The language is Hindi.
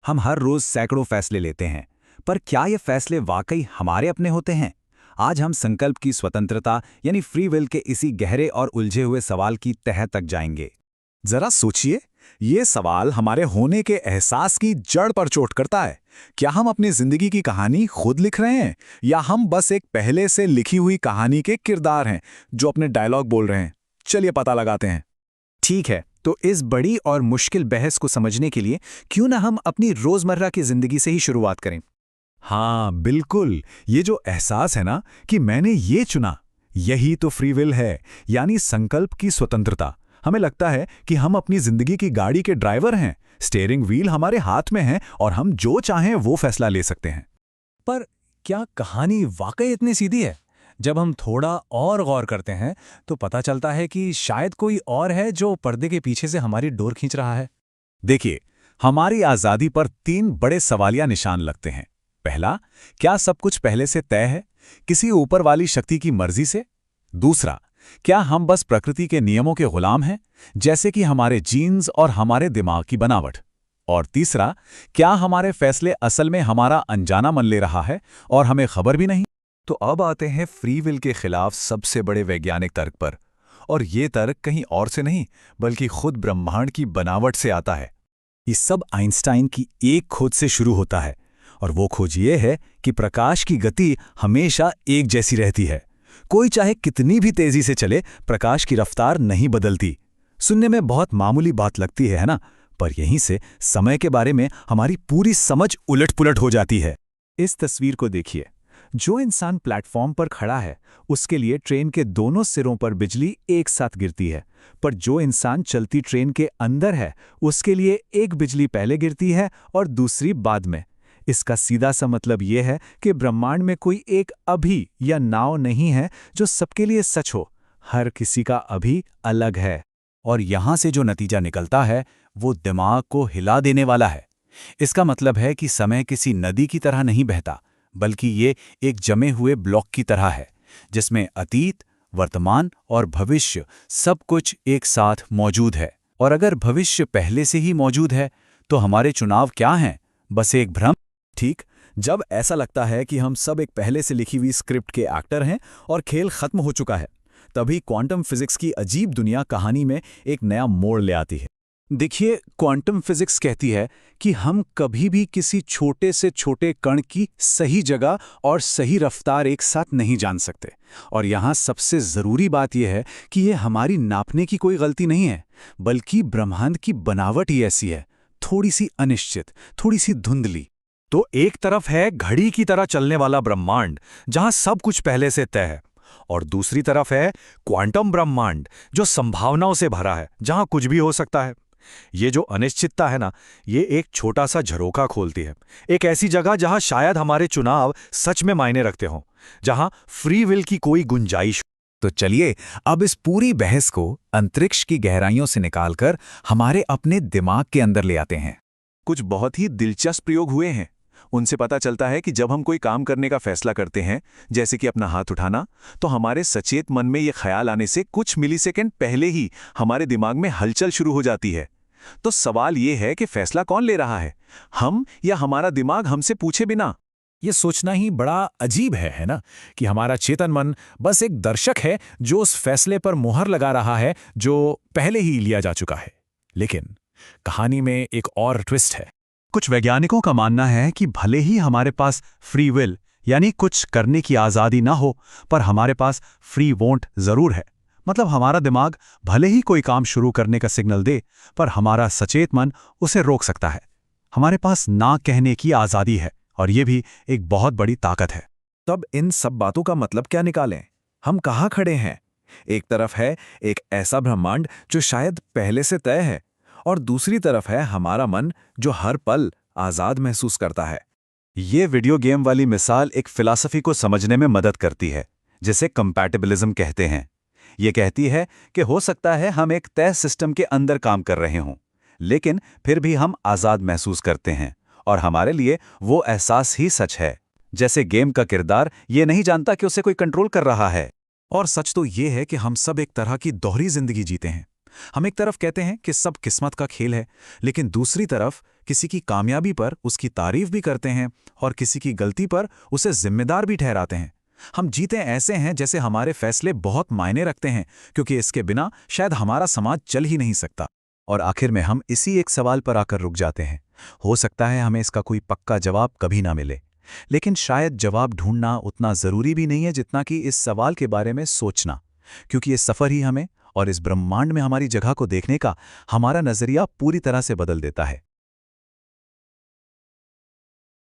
हम हर रोज सैकड़ों फैसले लेते हैं, पर क्या ये फैसले वाकई हमारे अपने होते हैं? आज हम संकल्प की स्वतंत्रता यानी फ्री विल के इसी गहरे और उलझे हुए सवाल की तह तक जाएंगे। जरा सोचिए, ये सवाल हमारे होने के एहसास की जड़ पर चोट करता है। क्या हम अपनी जिंदगी की कहानी खुद लिख रहे हैं, या हम बस एक पहले से लिखी हुई कहानी के किरदार हैं जो अपने डायलॉग बोल रहे हैं? चलिए पता लगाते हैं। ठीक है, तो इस बड़ी और मुश्किल बहस को समझने के लिए क्यों ना हम अपनी रोजमर्रा की जिंदगी से ही शुरुआत करें। हाँ बिल्कुल, ये जो एहसास है ना कि मैंने ये चुना, यही तो फ्री विल है, यानी संकल्प की स्वतंत्रता। हमें लगता है कि हम अपनी जिंदगी की गाड़ी के ड्राइवर हैं, स्टीयरिंग व्हील हमारे हाथ में है और हम जो चाहें वो फैसला ले सकते हैं। पर क्या कहानी वाकई इतनी सीधी है? जब हम थोड़ा और गौर करते हैं तो पता चलता है कि शायद कोई और है जो पर्दे के पीछे से हमारी डोर खींच रहा है। देखिए, हमारी आज़ादी पर 3 बड़े सवालिया निशान लगते हैं। पहला, क्या सब कुछ पहले से तय है, किसी ऊपर वाली शक्ति की मर्जी से? दूसरा, क्या हम बस प्रकृति के नियमों के गुलाम हैं, जैसे कि हमारे जीन्स और हमारे दिमाग की बनावट? और तीसरा, क्या हमारे फैसले असल में हमारा अनजाना मन ले रहा है और हमें खबर भी नहीं? तो अब आते हैं फ्री विल के खिलाफ सबसे बड़े वैज्ञानिक तर्क पर। और ये तर्क कहीं और से नहीं बल्कि खुद ब्रह्मांड की बनावट से आता है। ये सब आइंस्टाइन की एक खोज से शुरू होता है, और वो खोज ये है कि प्रकाश की गति हमेशा एक जैसी रहती है। कोई चाहे कितनी भी तेजी से चले, प्रकाश की रफ्तार नहीं बदलती। सुनने में बहुत मामूली बात लगती है ना? पर यहीं से समय के बारे में हमारी पूरी समझ उलट-पुलट हो जाती है। इस तस्वीर को देखिए। जो इंसान प्लेटफॉर्म पर खड़ा है, उसके लिए ट्रेन के दोनों सिरों पर बिजली एक साथ गिरती है, पर जो इंसान चलती ट्रेन के अंदर है, उसके लिए एक बिजली पहले गिरती है और दूसरी बाद में। इसका सीधा सा मतलब यह है कि ब्रह्मांड में कोई एक अभी या नाव नहीं है जो सबके लिए सच हो। हर किसी का अभी अलग है। और यहां से जो नतीजा निकलता है वो दिमाग को हिला देने वाला है। इसका मतलब है कि समय किसी नदी की तरह नहीं बहता, बल्कि ये एक जमे हुए ब्लॉक की तरह है, जिसमें अतीत, वर्तमान और भविष्य सब कुछ एक साथ मौजूद है। और अगर भविष्य पहले से ही मौजूद है, तो हमारे चुनाव क्या हैं? बस एक भ्रम। ठीक, जब ऐसा लगता है कि हम सब एक पहले से लिखी हुई स्क्रिप्ट के एक्टर हैं और खेल खत्म हो चुका है, तभी क्वांटम फिजिक्स की अजीब दुनिया कहानी में एक नया मोड़ ले आती है। देखिए, क्वांटम फिजिक्स कहती है कि हम कभी भी किसी छोटे से छोटे कण की सही जगह और सही रफ्तार एक साथ नहीं जान सकते। और यहाँ सबसे ज़रूरी बात यह है कि यह हमारी नापने की कोई गलती नहीं है, बल्कि ब्रह्मांड की बनावट ही ऐसी है, थोड़ी सी अनिश्चित, थोड़ी सी धुंधली। तो एक तरफ है घड़ी की तरह चलने वाला ब्रह्मांड, जहां सब कुछ पहले से तय है, और दूसरी तरफ है क्वांटम ब्रह्मांड, जो संभावनाओं से भरा है, जहां कुछ भी हो सकता है। ये जो अनिश्चितता है ना, ये एक छोटा सा झरोखा खोलती है, एक ऐसी जगह जहां शायद हमारे चुनाव सच में मायने रखते हों, जहां फ्री विल की कोई गुंजाइश। तो चलिए अब इस पूरी बहस को अंतरिक्ष की गहराइयों से निकालकर हमारे अपने दिमाग के अंदर ले आते हैं। कुछ बहुत ही दिलचस्प प्रयोग हुए हैं। उनसे पता चलता है कि जब हम कोई काम करने का फैसला करते हैं, जैसे कि अपना हाथ उठाना, तो हमारे सचेत मन में ये ख्याल आने से कुछ मिलीसेकंड पहले ही हमारे दिमाग में हलचल शुरू हो जाती है। तो सवाल ये है कि फैसला कौन ले रहा है, हम या हमारा दिमाग हमसे पूछे बिना? ये सोचना ही बड़ा अजीब है ना? कि हमारा चेतन मन बस एक दर्शक है जो उस फैसले पर मुहर लगा रहा है जो पहले ही लिया जा चुका है। लेकिन कहानी में एक और ट्विस्ट है। कुछ वैज्ञानिकों का मानना है कि भले ही हमारे पास फ्री विल यानी कुछ करने की आज़ादी ना हो, पर हमारे पास फ्री वोंट जरूर है। मतलब हमारा दिमाग भले ही कोई काम शुरू करने का सिग्नल दे, पर हमारा सचेत मन उसे रोक सकता है। हमारे पास ना कहने की आज़ादी है, और ये भी एक बहुत बड़ी ताकत है। तब इन सब बातों का मतलब क्या निकालें? हम कहाँ खड़े हैं? एक तरफ है एक ऐसा ब्रह्मांड जो शायद पहले से तय है, और दूसरी तरफ है हमारा मन जो हर पल आज़ाद महसूस करता है। ये वीडियो गेम वाली मिसाल एक फिलॉसफी को समझने में मदद करती है, जिसे कंपैटिबिलिज्म कहते हैं। ये कहती है कि हो सकता है हम एक तय सिस्टम के अंदर काम कर रहे हों, लेकिन फिर भी हम आज़ाद महसूस करते हैं, और हमारे लिए वो एहसास ही सच है। जैसे गेम का किरदार ये नहीं जानता कि उसे कोई कंट्रोल कर रहा है। और सच तो ये है कि हम सब एक तरह की दोहरी जिंदगी जीते हैं। हम एक तरफ कहते हैं कि सब किस्मत का खेल है, लेकिन दूसरी तरफ किसी की कामयाबी पर उसकी तारीफ भी करते हैं और किसी की गलती पर उसे जिम्मेदार भी ठहराते हैं। हम जीते ऐसे हैं जैसे हमारे फैसले बहुत मायने रखते हैं, क्योंकि इसके बिना शायद हमारा समाज चल ही नहीं सकता। और आखिर में हम इसी एक सवाल पर आकर रुक जाते हैं। हो सकता है हमें इसका कोई पक्का जवाब कभी ना मिले, लेकिन शायद जवाब ढूंढना उतना ज़रूरी भी नहीं है जितना कि इस सवाल के बारे में सोचना, क्योंकि ये सफ़र ही हमें और इस ब्रह्मांड में हमारी जगह को देखने का हमारा नज़रिया पूरी तरह से बदल देता है।